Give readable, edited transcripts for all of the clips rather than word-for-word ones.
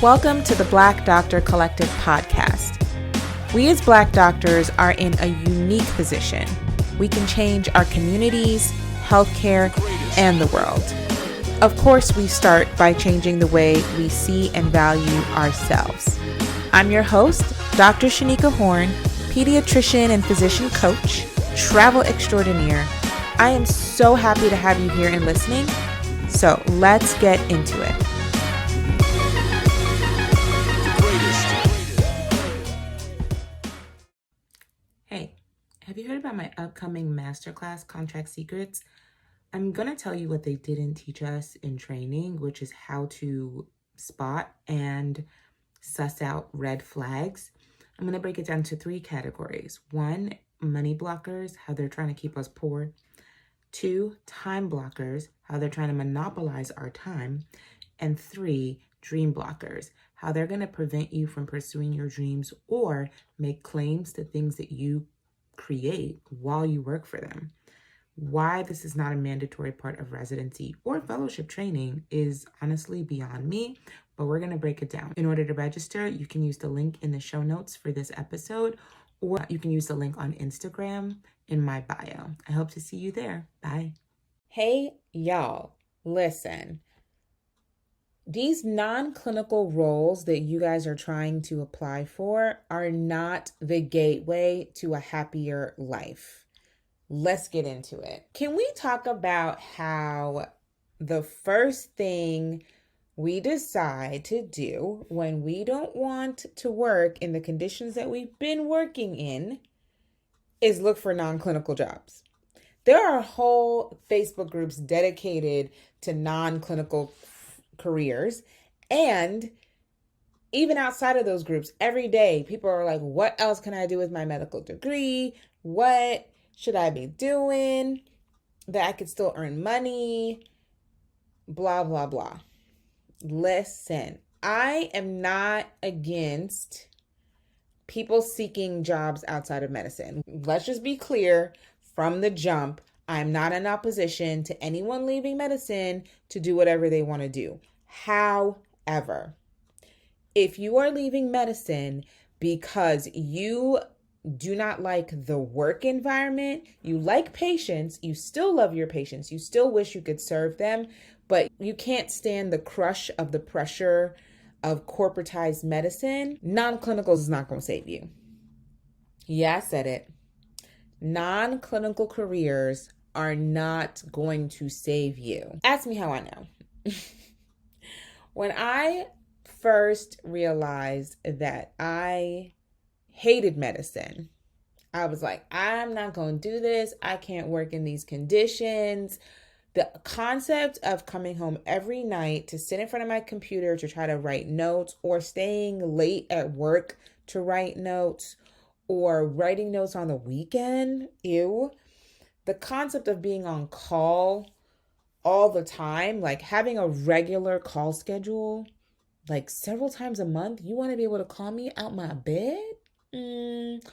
Welcome to the Black Doctor Collective podcast. We as Black doctors are in a unique position. We can change our communities, healthcare, and the world. Of course, we start by changing the way we see and value ourselves. I'm your host, Dr. Shanika Horn, pediatrician and physician coach, travel extraordinaire. I am so happy to have you here and listening. So let's get into it. Hey, have you heard about my upcoming masterclass, Contract Secrets? I'm going to tell you what they didn't teach us in training, which is how to spot and suss out red flags. I'm going to break it down to 3 categories. 1, money blockers, how they're trying to keep us poor. 2, time blockers, how they're trying to monopolize our time. And 3, dream blockers, how they're going to prevent you from pursuing your dreams or make claims to things that you create while you work for them. Why this is not a mandatory part of residency or fellowship training is honestly beyond me, but we're going to break it down. In order to register, you can use the link in the show notes for this episode, or you can use the link on Instagram in my bio. I hope to see you there. Bye. Hey, y'all, listen. These non-clinical roles that you guys are trying to apply for are not the gateway to a happier life. Let's get into it. Can we talk about how the first thing we decide to do when we don't want to work in the conditions that we've been working in is look for non-clinical jobs? There are whole Facebook groups dedicated to non-clinical careers. And even outside of those groups, every day, people are like, what else can I do with my medical degree? What should I be doing that I could still earn money? Blah, blah, blah. Listen, I am not against people seeking jobs outside of medicine. Let's just be clear from the jump. I'm not in opposition to anyone leaving medicine to do whatever they want to do. However, if you are leaving medicine because you do not like the work environment, you like patients, you still love your patients, you still wish you could serve them, but you can't stand the crush of the pressure of corporatized medicine, non-clinical is not going to save you. Yeah, I said it. Non-clinical careers are not going to save you. Ask me how I know. When I first realized that I hated medicine, I was like, I'm not going to do this. I can't work in these conditions. The concept of coming home every night to sit in front of my computer to try to write notes, or staying late at work to write notes, or writing notes on the weekend, ew. The concept of being on call all the time, like having a regular call schedule, like several times a month, you want to be able to call me out my bed?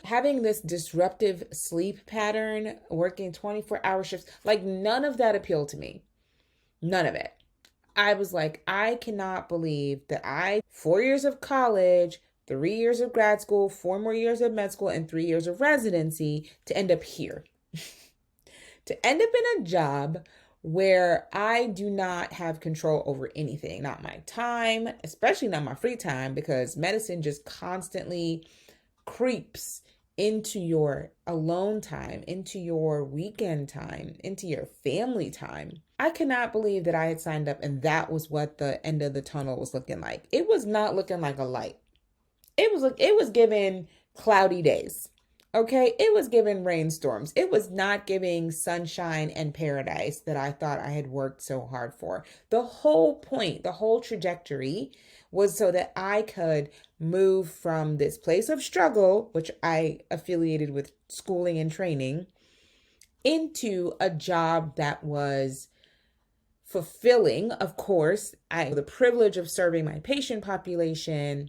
Having this disruptive sleep pattern, working 24-hour shifts, like none of that appealed to me. None of it. I was like, I cannot believe that 4 years of college, 3 years of grad school, 4 more years of med school, and 3 years of residency to end up here. To end up in a job where I do not have control over anything, not my time, especially not my free time, because medicine just constantly creeps into your alone time, into your weekend time, into your family time. I cannot believe that I had signed up and that was what the end of the tunnel was looking like. It was not looking like a light. It was giving cloudy days. Okay, it was giving rainstorms. It was not giving sunshine and paradise that I thought I had worked so hard for. The whole point, the whole trajectory was so that I could move from this place of struggle, which I affiliated with schooling and training, into a job that was fulfilling. Of course, I had the privilege of serving my patient population,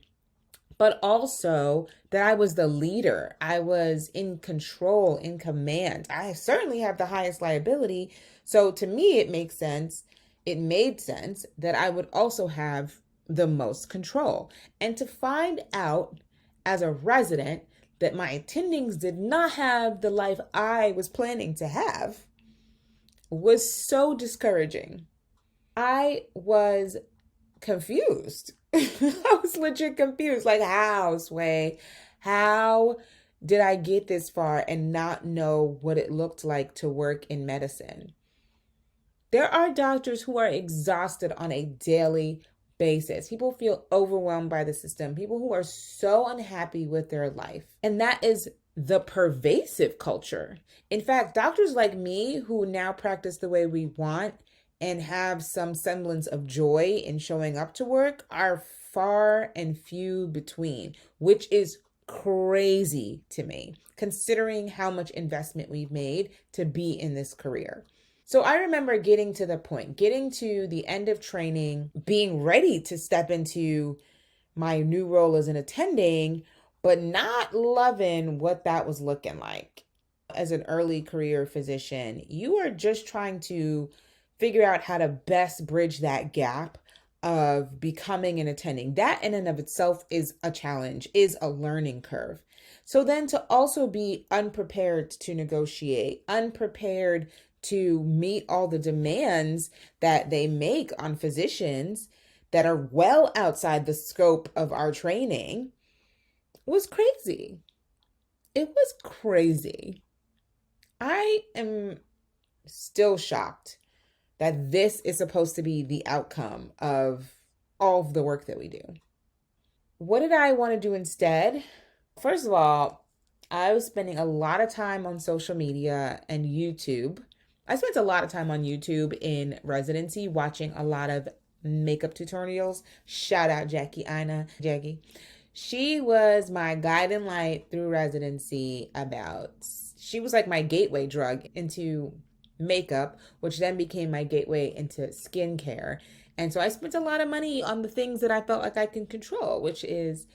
but also that I was the leader. I was in control, in command. I certainly have the highest liability. So to me, it made sense that I would also have the most control. And to find out as a resident that my attendings did not have the life I was planning to have was so discouraging. I was confused. I was legit confused. Like, how, Sway? How did I get this far and not know what it looked like to work in medicine? There are doctors who are exhausted on a daily basis. People feel overwhelmed by the system. People who are so unhappy with their life. And that is the pervasive culture. In fact, doctors like me who now practice the way we want and have some semblance of joy in showing up to work are far and few between, which is crazy to me, considering how much investment we've made to be in this career. So I remember getting to the point, getting to the end of training, being ready to step into my new role as an attending, but not loving what that was looking like. As an early career physician, you are just trying to figure out how to best bridge that gap of becoming an attending. That in and of itself is a challenge, is a learning curve. So then to also be unprepared to negotiate, unprepared to meet all the demands that they make on physicians that are well outside the scope of our training was crazy. It was crazy. I am still shocked that this is supposed to be the outcome of all of the work that we do. What did I want to do instead? First of all, I was spending a lot of time on social media and YouTube. I spent a lot of time on YouTube in residency watching a lot of makeup tutorials. Shout out Jackie Ina, Jackie. She was my guiding light through residency she was like my gateway drug into makeup, which then became my gateway into skincare. And so I spent a lot of money on the things that I felt like I can control, which is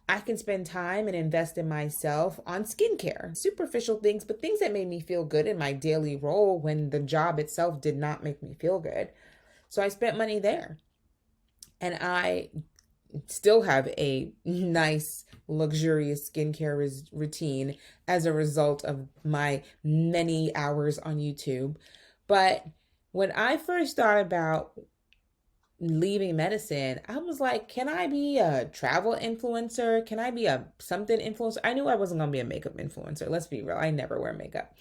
I can spend time and invest in myself on skincare, superficial things, but things that made me feel good in my daily role when the job itself did not make me feel good. So I spent money there. And I still have a nice, luxurious skincare routine as a result of my many hours on YouTube. But when I first thought about leaving medicine, I was like, can I be a travel influencer? Can I be a something influencer? I knew I wasn't going to be a makeup influencer. Let's be real. I never wear makeup.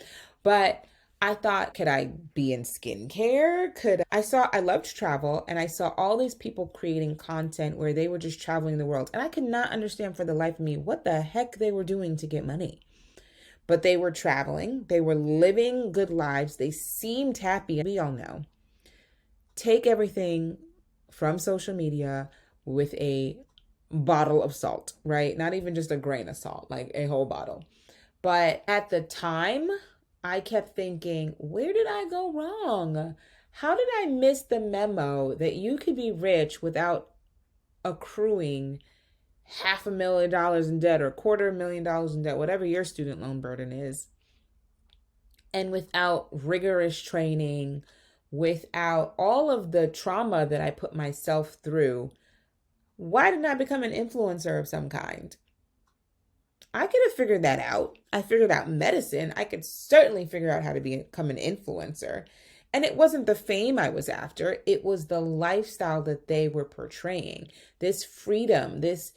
But I thought, could I be in skincare? I loved travel and I saw all these people creating content where they were just traveling the world. And I could not understand for the life of me what the heck they were doing to get money. But they were traveling, they were living good lives, they seemed happy. We all know. Take everything from social media with a bottle of salt, right? Not even just a grain of salt, like a whole bottle. But at the time, I kept thinking, where did I go wrong? How did I miss the memo that you could be rich without accruing $500,000 in debt or $250,000 in debt, whatever your student loan burden is, and without rigorous training, without all of the trauma that I put myself through? Why didn't I become an influencer of some kind? I could have figured that out. I figured out medicine. I could certainly figure out how to become an influencer. And it wasn't the fame I was after, it was the lifestyle that they were portraying. This freedom, this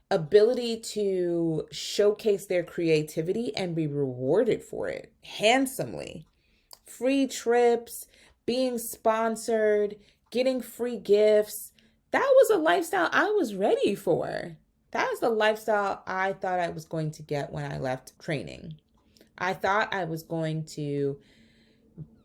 ability to showcase their creativity and be rewarded for it handsomely. Free trips, being sponsored, getting free gifts. That was a lifestyle I was ready for. That was the lifestyle I thought I was going to get when I left training. I thought I was going to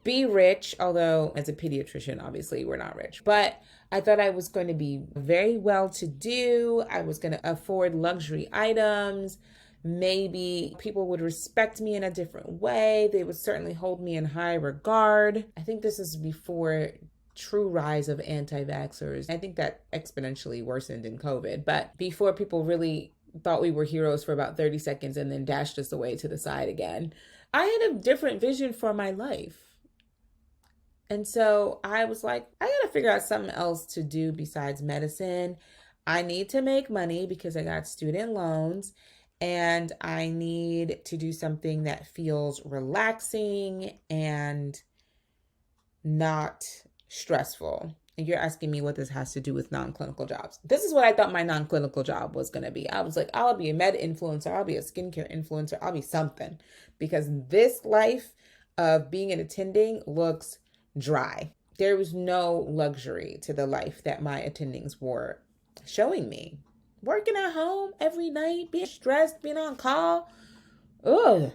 be rich, although as a pediatrician, obviously we're not rich, but I thought I was going to be very well to do. I was going to afford luxury items. Maybe people would respect me in a different way. They would certainly hold me in high regard. I think this is before true rise of anti-vaxxers. I think that exponentially worsened in COVID, but before people really thought we were heroes for about 30 seconds and then dashed us away to the side again, I had a different vision for my life. And so I was like, I got to figure out something else to do besides medicine. I need to make money because I got student loans, and I need to do something that feels relaxing and not stressful. And you're asking me what this has to do with non-clinical jobs. This is what I thought my non-clinical job was going to be. I was like, I'll be a med influencer, I'll be a skincare influencer, I'll be something, because this life of being an attending looks dry. There was no luxury to the life that my attendings were showing me. Working at home every night, being stressed, being on call. Ugh.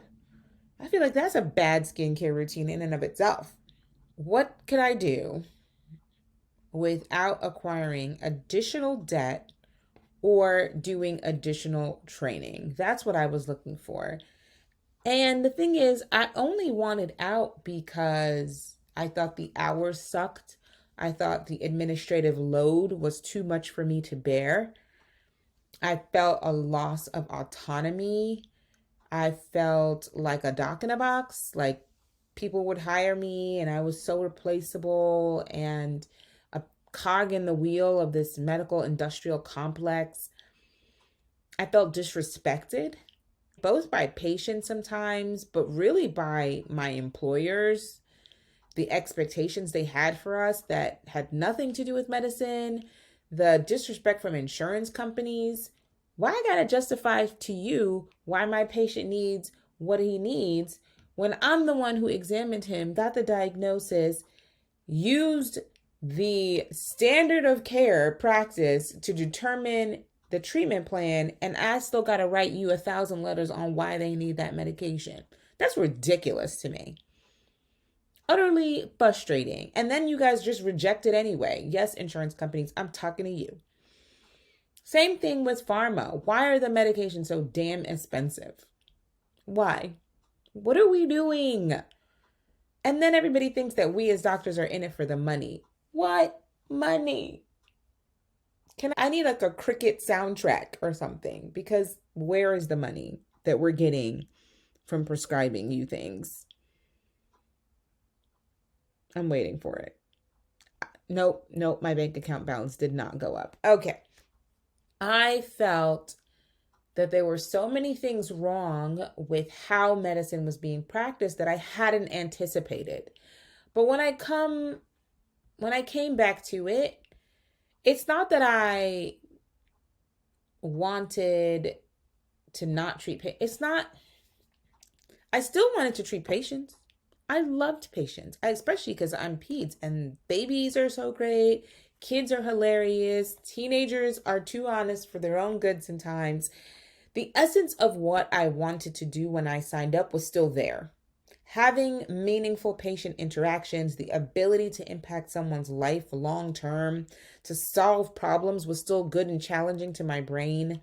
I feel like that's a bad skincare routine in and of itself. What could I do without acquiring additional debt or doing additional training? That's what I was looking for. And the thing is, I only wanted out because I thought the hours sucked. I thought the administrative load was too much for me to bear. I felt a loss of autonomy. I felt like a doc in a box, like people would hire me and I was so replaceable and a cog in the wheel of this medical industrial complex. I felt disrespected, both by patients sometimes, but really by my employers. The expectations they had for us that had nothing to do with medicine, the disrespect from insurance companies. Why I gotta justify to you why my patient needs what he needs when I'm the one who examined him, got the diagnosis, used the standard of care practice to determine the treatment plan, and I still gotta write you 1,000 letters on why they need that medication? That's ridiculous to me. Utterly frustrating. And then you guys just reject it anyway. Yes, insurance companies, I'm talking to you. Same thing with pharma. Why are the medications so damn expensive? Why? What are we doing? And then everybody thinks that we as doctors are in it for the money. What money? I need like a cricket soundtrack or something, because where is the money that we're getting from prescribing you things? I'm waiting for it. Nope, my bank account balance did not go up. Okay. I felt that there were so many things wrong with how medicine was being practiced that I hadn't anticipated. But when I came back to it, it's not that I wanted to not treat patients. It's not, I still wanted to treat patients. I loved patients, especially because I'm peds and babies are so great. Kids are hilarious. Teenagers are too honest for their own good sometimes. The essence of what I wanted to do when I signed up was still there. Having meaningful patient interactions, the ability to impact someone's life long term, to solve problems was still good and challenging to my brain.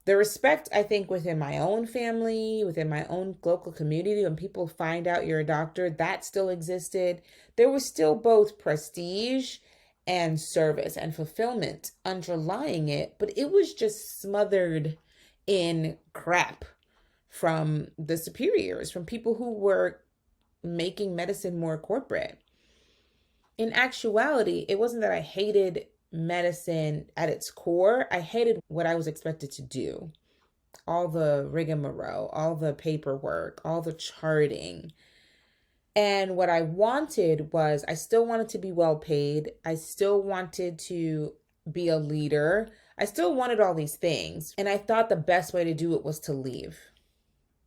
The respect, I think, within my own family, within my own local community, when people find out you're a doctor, that still existed. There was still both prestige and service and fulfillment underlying it, but it was just smothered in crap from the superiors, from people who were making medicine more corporate. In actuality, it wasn't that I hated medicine at its core. I hated what I was expected to do. All the rigmarole, all the paperwork, all the charting. And what I wanted was, I still wanted to be well paid. I still wanted to be a leader. I still wanted all these things. And I thought the best way to do it was to leave.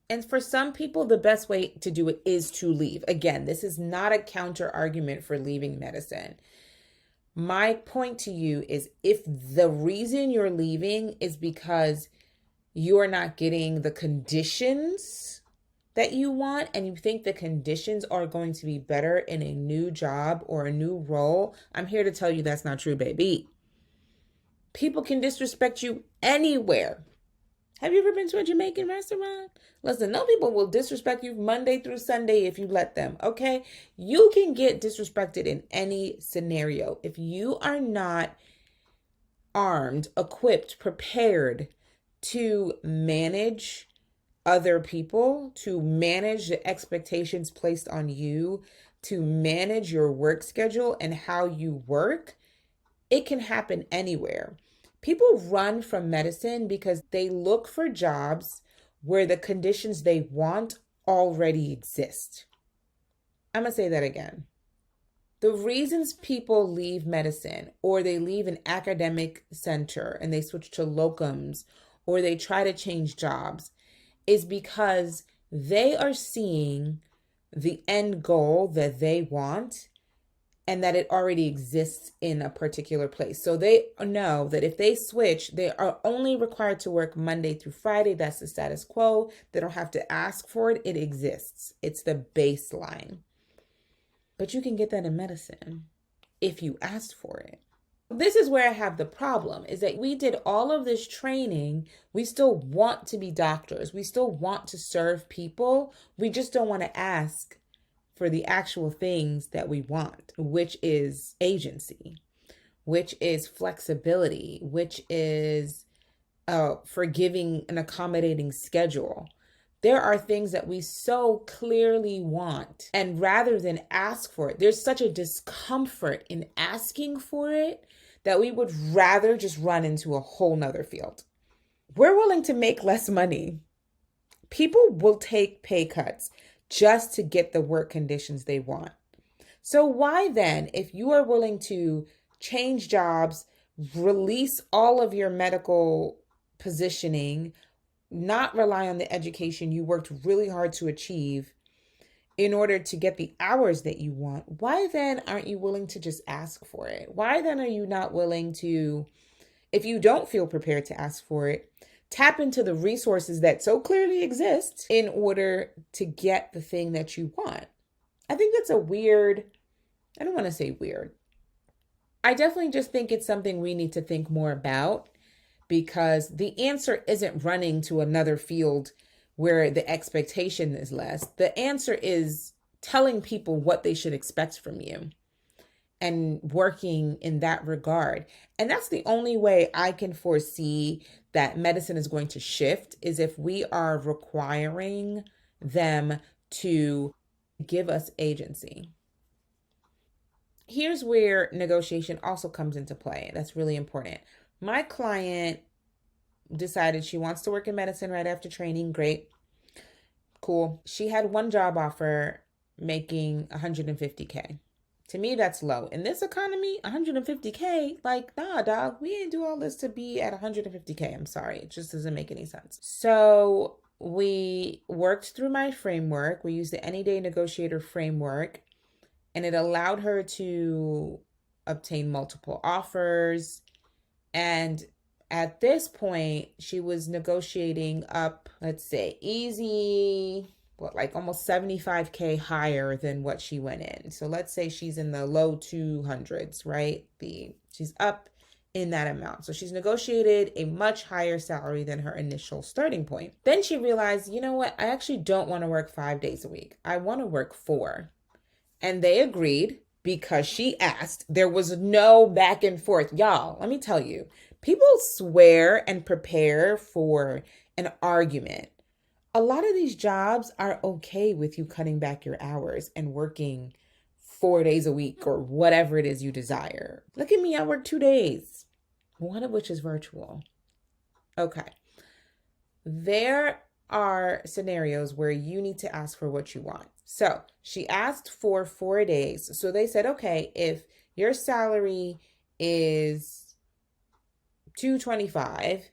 And for some people, the best way to do it is to leave. Again, this is not a counter argument for leaving medicine. My point to you is, if the reason you're leaving is because you are not getting the conditions that you want, and you think the conditions are going to be better in a new job or a new role, I'm here to tell you that's not true, baby. People can disrespect you anywhere. Have you ever been to a Jamaican restaurant? Listen, no, people will disrespect you Monday through Sunday if you let them, okay? You can get disrespected in any scenario. If you are not armed, equipped, prepared to manage other people, to manage the expectations placed on you, to manage your work schedule and how you work, it can happen anywhere. People run from medicine because they look for jobs where the conditions they want already exist. I'm going to say that again. The reasons people leave medicine or they leave an academic center and they switch to locums or they try to change jobs is because they are seeing the end goal that they want and that it already exists in a particular place. So they know that if they switch, they are only required to work Monday through Friday. That's the status quo. They don't have to ask for it. It exists. It's the baseline. But you can get that in medicine if you asked for it. This is where I have the problem is that we did all of this training. We still want to be doctors. We still want to serve people. We just don't want to ask for the actual things that we want, which is agency, which is flexibility, which is forgiving and accommodating schedule. There are things that we so clearly want, and rather than ask for it, there's such a discomfort in asking for it that we would rather just run into a whole nother field. We're willing to make less money. People will take pay cuts just to get the work conditions they want. So why then, if you are willing to change jobs, release all of your medical positioning, not rely on the education you worked really hard to achieve in order to get the hours that you want, why then aren't you willing to just ask for it? Why then are you not willing to, if you don't feel prepared to ask for it, tap into the resources that so clearly exist in order to get the thing that you want? I think that's a weird, I don't want to say weird. I definitely just think it's something we need to think more about, because the answer isn't running to another field where the expectation is less. The answer is telling people what they should expect from you and working in that regard. And that's the only way I can foresee that medicine is going to shift, is if we are requiring them to give us agency. Here's where negotiation also comes into play. That's really important. My client decided she wants to work in medicine right after training. Great. Cool. She had one job offer making 150K. To me, that's low. In this economy, 150K, like, nah, dog, we ain't do all this to be at 150K. I'm sorry. It just doesn't make any sense. So we worked through my framework. We used the Any Day Negotiator framework, and it allowed her to obtain multiple offers. And at this point, she was negotiating up, let's say, easy, like almost 75K higher than what she went in. So let's say she's in the low 200s, right? She's up in that amount. So she's negotiated a much higher salary than her initial starting point. Then she realized, you know what? I actually don't want to work 5 days a week. I want to work 4. And they agreed because she asked. There was no back and forth. Y'all, let me tell you, people swear and prepare for an argument. A lot of these jobs are okay with you cutting back your hours and working 4 days a week or whatever it is you desire. Look at me, I work 2 days, one of which is virtual. Okay. There are scenarios where you need to ask for what you want. So she asked for 4 days. So they said, okay, if your salary is $225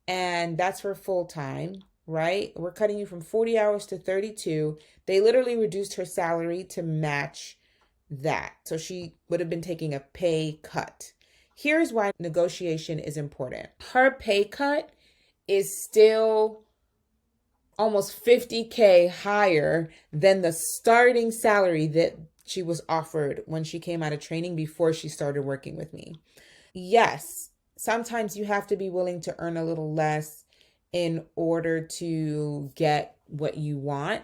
and that's for full time, right? We're cutting you from 40 hours to 32. They literally reduced her salary to match that. So she would have been taking a pay cut. Here's why negotiation is important. Her pay cut is still almost 50K higher than the starting salary that she was offered when she came out of training before she started working with me. Yes, sometimes you have to be willing to earn a little less in order to get what you want.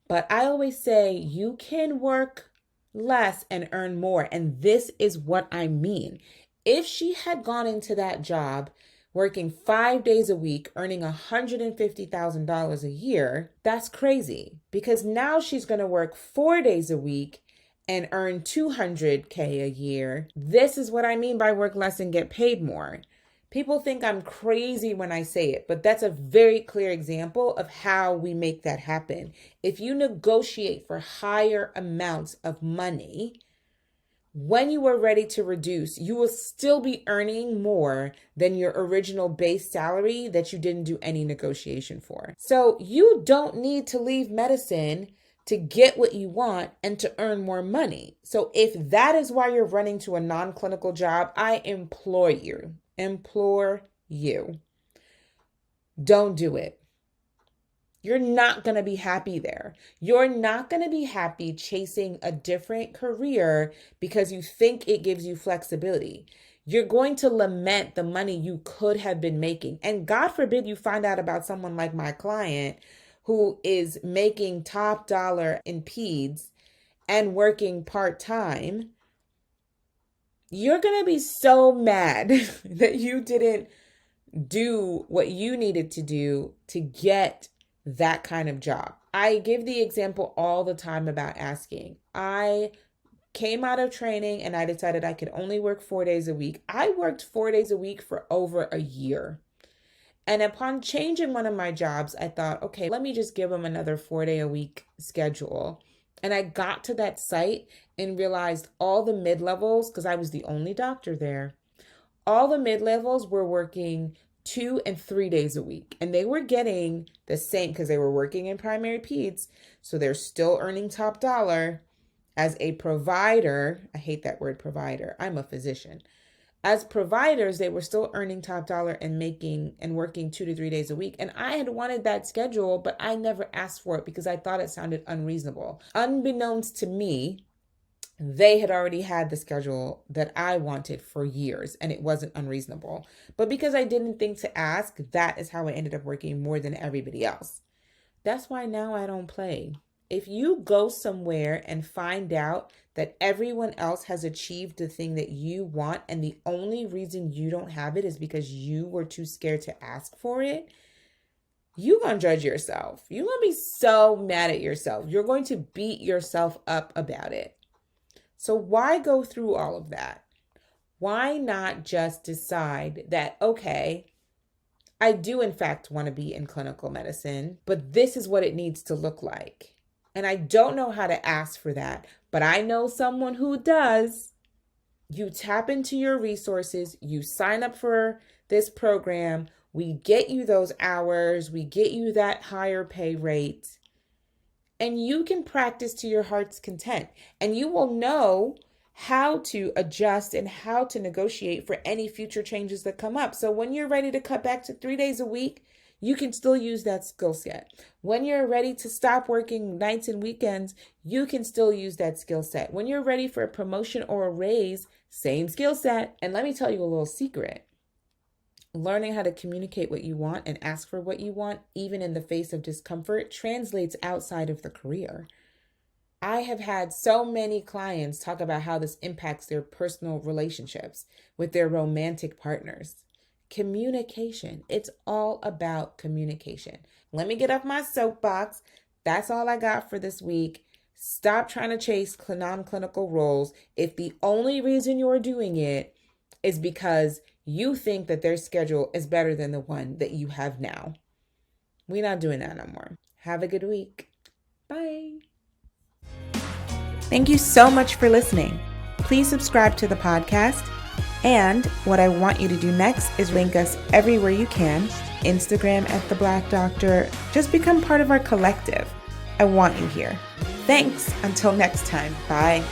But I always say you can work less and earn more. And this is what I mean. If she had gone into that job working 5 days a week, earning $150,000 a year, that's crazy, because now she's going to work 4 days a week and earn $200K a year. This is what I mean by work less and get paid more. People think I'm crazy when I say it, but that's a very clear example of how we make that happen. If you negotiate for higher amounts of money, when you are ready to reduce, you will still be earning more than your original base salary that you didn't do any negotiation for. So you don't need to leave medicine to get what you want and to earn more money. So if that is why you're running to a non-clinical job, I implore you, don't do it. You're not going to be happy there. You're not going to be happy chasing a different career because you think it gives you flexibility. You're going to lament the money you could have been making. And God forbid you find out about someone like my client who is making top dollar in peds and working part-time. You're going to be so mad that you didn't do what you needed to do to get that kind of job. I give the example all the time about asking. I came out of training and I decided I could only work 4 days a week. I worked 4 days a week for over a year. And upon changing one of my jobs, I thought, okay, let me just give them another 4-day-a-week schedule. And I got to that site and realized all the mid-levels, because I was the only doctor there, all the mid-levels were working 2 and 3 days a week. And they were getting the same because they were working in primary peds. So they're still earning top dollar as a provider. I hate that word provider. I'm a physician. As providers, they were still earning top dollar and making and working 2 to 3 days a week. And I had wanted that schedule, but I never asked for it because I thought it sounded unreasonable. Unbeknownst to me, they had already had the schedule that I wanted for years and it wasn't unreasonable. But because I didn't think to ask, that is how I ended up working more than everybody else. That's why now I don't play. If you go somewhere and find out that everyone else has achieved the thing that you want and the only reason you don't have it is because you were too scared to ask for it, you're going to judge yourself. You're going to be so mad at yourself. You're going to beat yourself up about it. So why go through all of that? Why not just decide that, okay, I do in fact want to be in clinical medicine, but this is what it needs to look like. And I don't know how to ask for that, but I know someone who does. You tap into your resources, you sign up for this program, we get you those hours, we get you that higher pay rate. And you can practice to your heart's content. And you will know how to adjust and how to negotiate for any future changes that come up. So when you're ready to cut back to 3 days a week, you can still use that skill set. When you're ready to stop working nights and weekends, you can still use that skill set. When you're ready for a promotion or a raise, same skill set. And let me tell you a little secret. Learning how to communicate what you want and ask for what you want, even in the face of discomfort, translates outside of the career. I have had so many clients talk about how this impacts their personal relationships with their romantic partners. Communication. It's all about communication. Let me get off my soapbox. That's all I got for this week. Stop trying to chase non-clinical roles if the only reason you're doing it is because you think that their schedule is better than the one that you have now. We're not doing that no more. Have a good week. Bye. Thank you so much for listening. Please subscribe to the podcast. And what I want you to do next is link us everywhere you can. Instagram at The Black Doctor. Just become part of our collective. I want you here. Thanks. Until next time. Bye.